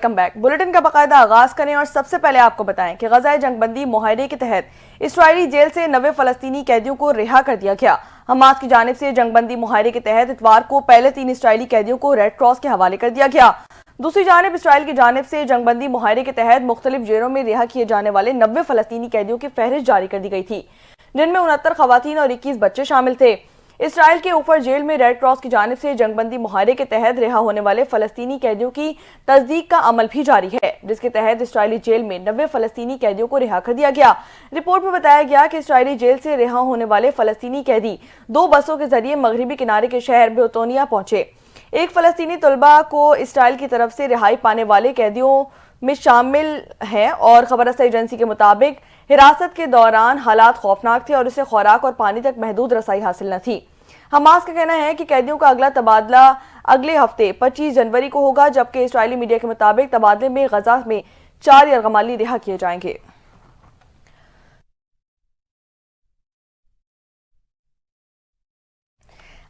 Welcome back. Bulletin کا باقاعدہ آغاز کریں اور سب سے پہلے آپ کو بتائیں کہ غزہ جنگ بندی معاہدے کے تحت اسرائیلی جیل سے 90 فلسطینی قیدیوں کو رہا کر دیا گیا۔ حماس کی جانب سے جنگ بندی معاہدے کے تحت اتوار کو پہلے 3 اسرائیلی قیدیوں کو ریڈ کراس کے حوالے کر دیا گیا۔ دوسری جانب اسرائیل کی جانب سے جنگ بندی معاہدے کے تحت مختلف جیلوں میں رہا کیے جانے والے 90 فلسطینی قیدیوں کی فہرست جاری کر دی گئی تھی، جن میں 69 خواتین اور 21 بچے شامل تھے۔ اسرائیل کے اوپر جیل میں ریڈ کراس کی جانب سے جنگ بندی معاہدے کے تحت رہا ہونے والے فلسطینی قیدیوں کی تصدیق کا عمل بھی جاری ہے، جس کے تحت اسرائیلی جیل میں 90 فلسطینی قیدیوں کو رہا کر دیا گیا۔ رپورٹ میں بتایا گیا کہ اسرائیلی جیل سے رہا ہونے والے فلسطینی قیدی 2 بسوں کے ذریعے مغربی کنارے کے شہر بیوتونیا پہنچے۔ ایک فلسطینی طلبہ کو اسرائیل کی طرف سے رہائی پانے والے قیدیوں میں شامل ہیں اور خبر رساں ایجنسی کے مطابق حراست کے دوران حالات خوفناک تھے اور اسے خوراک اور پانی تک محدود رسائی حاصل نہ تھی۔ حماس کا کہنا ہے کہ قیدیوں کا اگلا تبادلہ اگلے ہفتے 25 جنوری کو ہوگا، جبکہ اسرائیلی میڈیا کے مطابق تبادلے میں غزہ میں 4 یرغمالی رہا کیے جائیں گے۔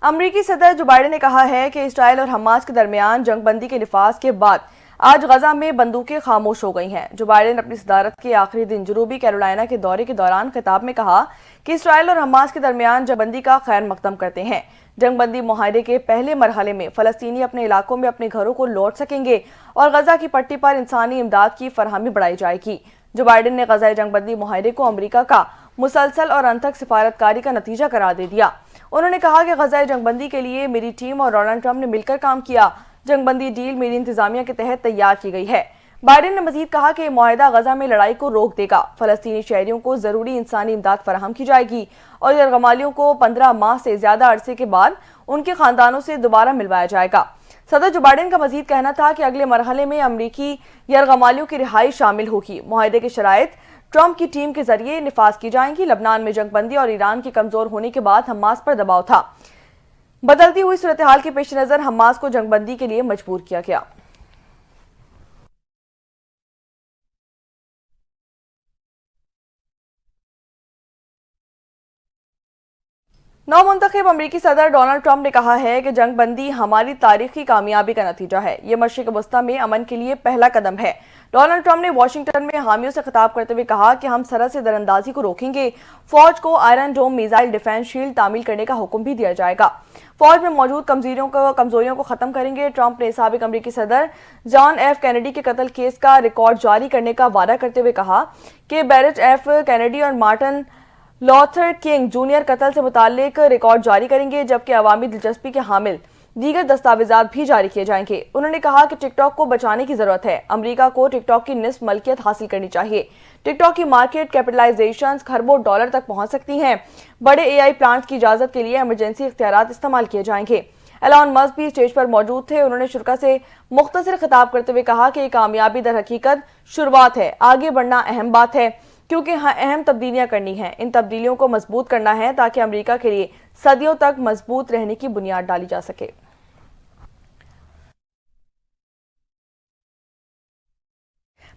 امریکی صدر جو بائیڈن نے کہا ہے کہ اسرائیل اور حماس کے درمیان جنگ بندی کے نفاذ کے بعد آج غزہ میں بندوقیں خاموش ہو گئی ہیں۔ جو بائیڈن اپنی صدارت کے آخری دن جنوبی کیرولائنا کے دورے کے دوران خطاب میں کہا کہ اسرائیل اور حماس کے درمیان جنگ بندی کا خیر مقدم کرتے ہیں۔ جنگ بندی معاہدے کے پہلے مرحلے میں فلسطینی اپنے علاقوں میں اپنے گھروں کو لوٹ سکیں گے اور غزہ کی پٹی پر انسانی امداد کی فراہمی بڑھائی جائے گی۔ جو بائیڈن نے غزہ جنگ بندی معاہدے کو امریکہ کا مسلسل اور انتھک سفارتکاری کا نتیجہ قرار دے دیا۔ انہوں نے کہا کہ غزہ جنگ بندی کے لیے میری ٹیم اور ڈونلڈ ٹرمپ نے مل کر کام کیا۔ جنگ بندی ڈیل میری انتظامیہ کے تحت تیار کی گئی ہے۔ بائیڈن نے مزید کہا کہ یہ معاہدہ غزہ میں لڑائی کو روک دے گا، فلسطینی شہریوں کو ضروری انسانی امداد فراہم کی جائے گی اور یرغمالیوں کو 15 ماہ سے زیادہ عرصے کے بعد ان کے خاندانوں سے دوبارہ ملوایا جائے گا۔ صدر جو بائیڈن کا مزید کہنا تھا کہ اگلے مرحلے میں امریکی یرغمالیوں کی رہائی شامل ہوگی۔ معاہدے کی شرائط ٹرمپ کی ٹیم کے ذریعے نفاذ کی جائیں گی۔ لبنان میں جنگ بندی اور ایران کے کمزور ہونے کے بعد حماس پر دباؤ تھا۔ بدلتی ہوئی صورتحال کے پیش نظر حماس کو جنگ بندی کے لیے مجبور کیا گیا۔ نو منتخب امریکی صدر ڈونلڈ ٹرمپ نے کہا ہے کہ جنگ بندی ہماری تاریخی کامیابی کا نتیجہ ہے، یہ مشرق وسطی میں امن کے لیے پہلا قدم ہے۔ ڈونلڈ ٹرمپ نے واشنگٹن میں حامیوں سے خطاب کرتے ہوئے کہا کہ ہم سرحد سے دراندازی کو روکیں گے۔ فوج کو Iron Dome missile defence shield تعمیل کرنے کا حکم بھی دیا جائے گا۔ فوج میں موجود کمزوریوں کو ختم کریں گے۔ ٹرمپ نے سابق امریکی صدر جان ایف کینیڈی کے قتل کیس کا ریکارڈ جاری کرنے کا وعدہ کرتے ہوئے کہا کہ بیرٹ ایف کینیڈی اور مارٹن لوتھر کنگ جونیئر قتل سے متعلق ریکارڈ جاری کریں گے، جبکہ عوامی دلچسپی کے حامل دیگر دستاویزات بھی جاری کیے جائیں گے۔ انہوں نے کہا کہ ٹک ٹاک کو بچانے کی ضرورت ہے۔ امریکہ کو ٹک ٹاک کی نصف ملکیت حاصل کرنی چاہیے۔ ٹک ٹاک کی مارکیٹ کیپٹلائزیشنز کھربوں ڈالر تک پہنچ سکتی ہیں۔ بڑے اے آئی پلانٹس کی اجازت کے لیے ایمرجنسی اختیارات استعمال کیے جائیں گے۔ ایلان مسک بھی اسٹیج پر موجود تھے۔ انہوں نے شرکاء سے مختصر خطاب کرتے ہوئے کہا کہ یہ کامیابی در حقیقت شروعات ہے، آگے بڑھنا اہم بات ہے کیونکہ اہم تبدیلیاں کرنی ہیں۔ ان تبدیلیوں کو مضبوط کرنا ہے تاکہ امریکہ کے لیے صدیوں تک مضبوط رہنے کی بنیاد ڈالی جا سکے۔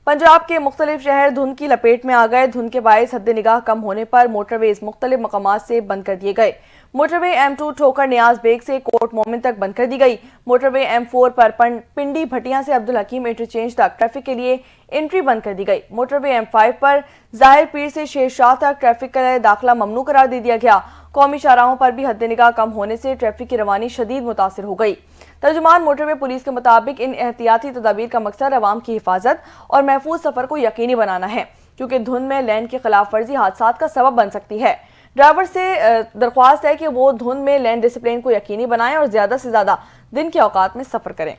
پنجاب کے مختلف شہر دھند کی لپیٹ میں آ گئے۔ دھند کے باعث حد نگاہ کم ہونے پر موٹر ویز مختلف مقامات سے بند کر دیے گئے۔ موٹر وے M2 ٹھوکر نیاز بیگ سے کوٹ مومن تک بند کر دی گئی۔ موٹر وے M4 پر پنڈی بھٹیاں سے عبدالحکیم انٹرچینج تک ٹریفک کے لیے انٹری بند کر دی گئی۔ موٹر وے M5 پر ظاہر پیر سے شیر شاہ تک ٹریفک کا داخلہ ممنوع قرار دے دیا گیا۔ قومی شاہراہوں پر بھی حد نگاہ کم ہونے سے ٹریفک کی روانی شدید متاثر ہو گئی۔ ترجمان موٹر وے پولیس کے مطابق ان احتیاطی تدابیر کا مقصد عوام کی حفاظت اور محفوظ سفر کو یقینی بنانا ہے، کیونکہ دھند میں لین کی خلاف ورزی حادثات کا سبب بن سکتی ہے۔ ڈرائیور سے درخواست ہے کہ وہ دھند میں لین ڈسپلن کو یقینی بنائیں اور زیادہ سے زیادہ دن کے اوقات میں سفر کریں۔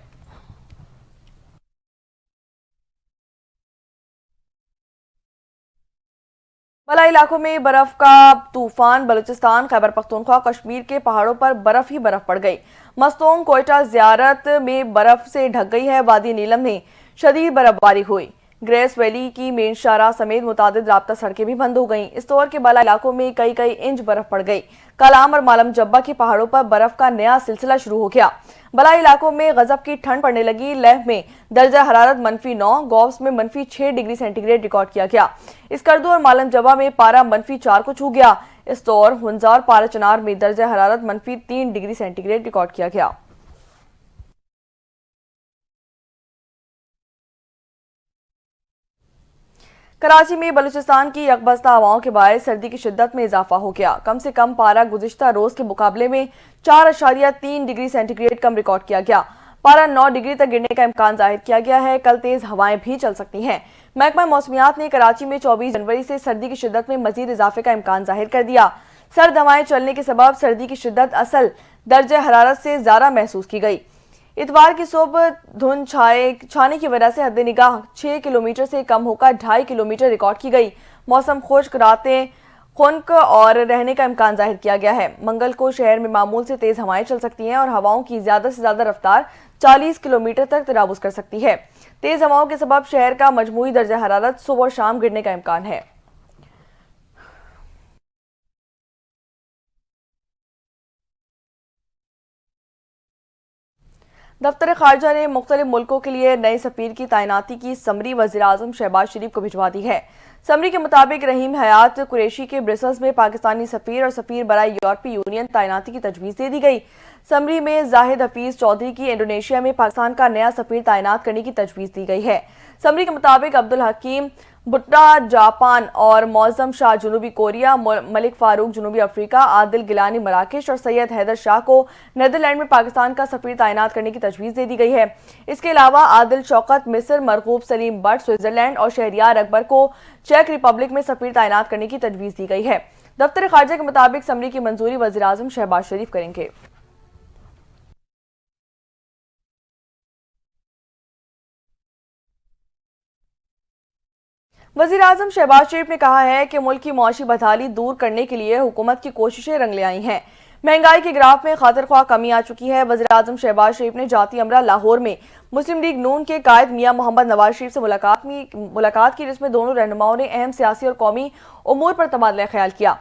بالائی علاقوں میں برف کا طوفان، بلوچستان، خیبر پختونخوا، کشمیر کے پہاڑوں پر برف ہی برف پڑ گئی۔ مستونگ، کوئٹہ زیارت میں برف سے ڈھک گئی ہے۔ وادی نیلم میں شدید برف باری ہوئی۔ گریس ویلی کی مین شاہراہ سمیت متعدد رابطہ سڑکیں بھی بند ہو گئیں۔ اس دور کے بالائی علاقوں میں کئی انچ برف پڑ گئی۔ کالام اور مالم جبہ کے پہاڑوں پر برف کا نیا سلسلہ شروع ہو گیا۔ بالائی علاقوں میں غضب کی ٹھنڈ پڑنے لگی۔ لیہ میں درجہ حرارت -9، گوفس میں -6 ڈگری سینٹی گریڈ ریکارڈ کیا گیا۔ اسکردو اور مالم جبہ میں پارہ -4 کو چھو گیا۔ اس دور ہنزا اور پارہ چنار میں درجہ حرارت -3 ڈگری سینٹی گریڈ ریکارڈ کیا گیا۔ کراچی میں بلوچستان کی یکبستہ ہواؤں کے باعث سردی کی شدت میں اضافہ ہو گیا۔ کم سے کم پارہ گزشتہ روز کے مقابلے میں 4.3 ڈگری سینٹی گریڈ کم ریکارڈ کیا گیا۔ پارہ 9 ڈگری تک گرنے کا امکان ظاہر کیا گیا ہے۔ کل تیز ہوائیں بھی چل سکتی ہیں۔ محکمہ موسمیات نے کراچی میں 24 جنوری سے سردی کی شدت میں مزید اضافے کا امکان ظاہر کر دیا۔ سرد ہوائیں چلنے کے سبب سردی کی شدت اصل درجہ حرارت سے زیادہ محسوس کی گئی۔ اتوار کی صبح دھند چھانے کی وجہ سے حد نگاہ 6 کلومیٹر سے کم ہو کر 2.5 کلومیٹر ریکارڈ کی گئی۔ موسم خشک، راتیں خنک اور رہنے کا امکان ظاہر کیا گیا ہے۔ منگل کو شہر میں معمول سے تیز ہوائیں چل سکتی ہیں اور ہواؤں کی زیادہ سے زیادہ رفتار 40 کلومیٹر تک تجاوز کر سکتی ہے۔ تیز ہواؤں کے سبب شہر کا مجموعی درجہ حرارت صبح اور شام گرنے کا امکان ہے۔ دفتر خارجہ نے مختلف ملکوں کے لیے نئے سفیر کی تعیناتی کی سمری وزیراعظم شہباز شریف کو بھجوا دی ہے۔ سمری کے مطابق رحیم حیات قریشی کے برسلز میں پاکستانی سفیر اور سفیر برائے یورپی یونین تعیناتی کی تجویز دے دی گئی۔ سمری میں زاہد حفیظ چودھری کی انڈونیشیا میں پاکستان کا نیا سفیر تعینات کرنے کی تجویز دی گئی ہے۔ سمری کے مطابق عبدالحکیم بھٹا جاپان اور معظم شاہ جنوبی کوریا، ملک فاروق جنوبی افریقہ، عادل گیلانی مراکش اور سید حیدر شاہ کو نیدرلینڈ میں پاکستان کا سفیر تعینات کرنے کی تجویز دے دی گئی ہے۔ اس کے علاوہ عادل شوکت مصر، مرغوب سلیم بٹ سوئٹزرلینڈ اور شہریار اکبر کو چیک ریپبلک میں سفیر تعینات کرنے کی تجویز دی گئی ہے۔ دفتر خارجہ کے مطابق سمری کی منظوری وزیراعظم شہباز شریف کریں گے۔ وزیراعظم شہباز شریف نے کہا ہے کہ ملک کی معاشی بدحالی دور کرنے کے لیے حکومت کی کوششیں رنگ لے آئی ہیں۔ مہنگائی کے گراف میں خاطر خواہ کمی آ چکی ہے۔ وزیراعظم شہباز شریف نے جاتی امرہ لاہور میں مسلم لیگ نون کے قائد میاں محمد نواز شریف سے ملاقات کی، جس میں دونوں رہنماؤں نے اہم سیاسی اور قومی امور پر تبادلہ خیال کیا۔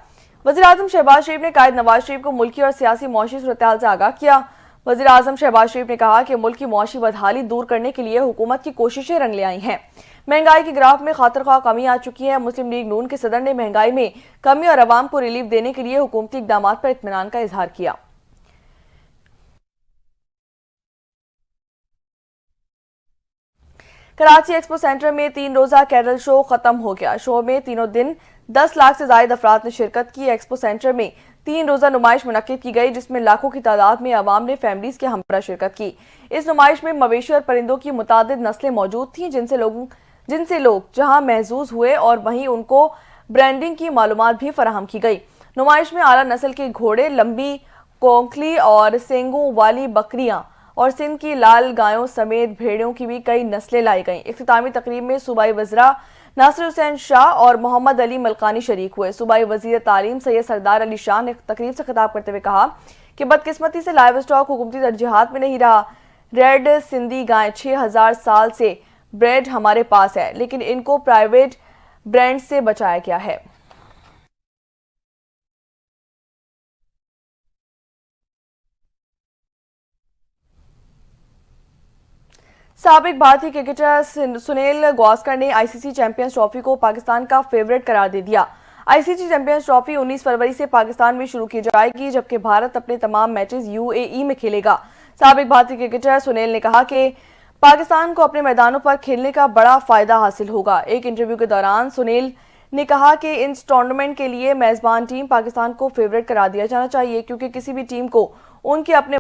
وزیراعظم شہباز شریف نے قائد نواز شریف کو ملکی اور سیاسی معاشی صورتحال سے آگاہ کیا۔ وزیراعظم شہباز شریف نے کہا کہ ملک کی معاشی بدحالی دور کرنے کے لیے حکومت کی کوششیں رنگ لے آئی ہیں۔ مہنگائی کے گراف میں خاطر خواہ کمی آ چکی ہے۔ مسلم لیگ نون کے صدر نے مہنگائی میں کمی اور عوام کو ریلیف دینے کے لیے حکومتی اقدامات پر اطمینان کا اظہار کیا۔ کراچی ایکسپو سینٹر میں 3 روزہ کیرل شو ختم ہو گیا۔ شو میں تینوں دن 10 لاکھ سے زائد افراد نے شرکت کی۔ ایکسپو سینٹر میں 3 روزہ نمائش منعقد کی گئی، جس میں لاکھوں کی تعداد میں عوام نے فیملیز کے ہمراہ شرکت کی۔ اس نمائش میں مویشی اور پرندوں کی متعدد نسلیں موجود تھیں، جن سے لوگ جہاں محظوظ ہوئے اور وہیں ان کو برانڈنگ کی معلومات بھی فراہم کی گئی۔ نمائش میں اعلیٰ نسل کے گھوڑے، لمبی کونکلی اور سینگوں والی بکریاں اور سندھ کی لال گایوں سمیت بھیڑوں کی بھی کئی نسلیں لائی گئیں۔ اختتامی تقریب میں صوبائی وزراء ناصر حسین شاہ اور محمد علی ملکانی شریک ہوئے۔ صوبائی وزیر تعلیم سید سردار علی شاہ نے تقریب سے خطاب کرتے ہوئے کہا کہ بدقسمتی سے لائیو اسٹاک حکومتی ترجیحات میں نہیں رہا۔ ریڈ سندھی گائے 6000 سال سے بریڈ ہمارے پاس ہے، لیکن ان کو پرائیویٹ برانڈ سے بچایا گیا ہے۔ سابق بھارتی کرکٹر سنیل گواسکر نے آئی سی سی چیمپئنز ٹرافی کو پاکستان کا فیورٹ قرار دے دیا۔ آئی سی سی چیمپئنز ٹرافی 19 فروری سے پاکستان میں شروع کی جائے گی، جبکہ بھارت اپنے تمام میچز یو اے ای میں کھیلے گا۔ سابق بھارتی کرکٹر سنیل نے کہا کہ پاکستان کو اپنے میدانوں پر کھیلنے کا بڑا فائدہ حاصل ہوگا۔ ایک انٹرویو کے دوران سنیل نے کہا کہ اس ٹورنامنٹ کے لیے میزبان ٹیم پاکستان کو فیورٹ قرار دیا جانا چاہیے، کیونکہ کسی بھی ٹیم کو ان کے اپنے